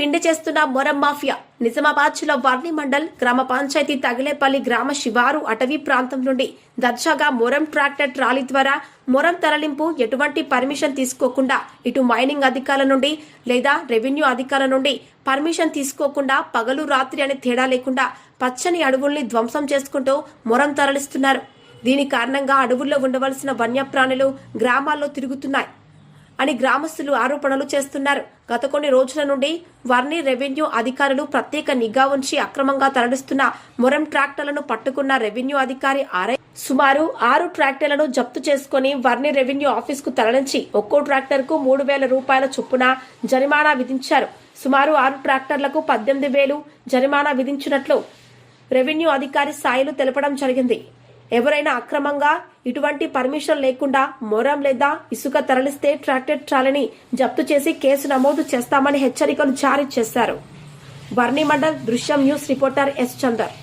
పిండి చేస్తున్న మొరం మాఫియా. నిజామాబాద్ జిల్లా వర్ణి మండల్ గ్రామ పంచాయతీ తగిలేపల్లి గ్రామ శివారు అటవీ ప్రాంతం నుండి దర్జాగా మొరం ట్రాక్టర్ ట్రాలీ ద్వారా మొరం తరలింపు ఎటువంటి పర్మిషన్ తీసుకోకుండా ఇటు మైనింగ్ అధికారుల నుండి లేదా రెవెన్యూ అధికారుల నుండి పర్మిషన్ తీసుకోకుండా పగలు రాత్రి అనే తేడా లేకుండా పచ్చని అడవుల్ని ధ్వంసం చేసుకుంటూ మొరం తరలిస్తున్నారు. దీని కారణంగా అడవుల్లో ఉండవలసిన వన్యప్రాణులు గ్రామాల్లో తిరుగుతున్నాయి అని గ్రామస్తులు ఆరోపణలు చేస్తున్నారు. గత కొన్ని రోజుల నుండి వర్ణి రెవెన్యూ అధికారులు ప్రత్యేక నిఘా ఉంచి అక్రమంగా తరలిస్తున్న మొరం ట్రాక్టర్లను పట్టుకున్న రెవెన్యూ అధికారి సుమారు 6 ట్రాక్టర్లను జప్తు చేసుకుని వర్ణి రెవెన్యూ ఆఫీస్ కు తరలించి ఒక్కో ట్రాక్టర్ కు 3,000 రూపాయల చొప్పున జరిమానా విధించారు. సుమారు 6 ట్రాక్టర్లకు 18,000 జరిమానా విధించినట్లు రెవెన్యూ అధికారి సాయిలు తెలపడం జరిగింది. ఎవరైనా అక్రమంగా ఇటువంటి పర్మిషన్ లేకుండా మొరం లేదా ఇసుక తరలిస్తే ట్రాక్టర్ ట్రాలీని జప్తు చేసి కేసు నమోదు చేస్తామని హెచ్చరికలు జారీ చేశారు. వర్ణి మండల్ దృశ్యం న్యూస్ రిపోర్టర్ ఎస్ చందర్.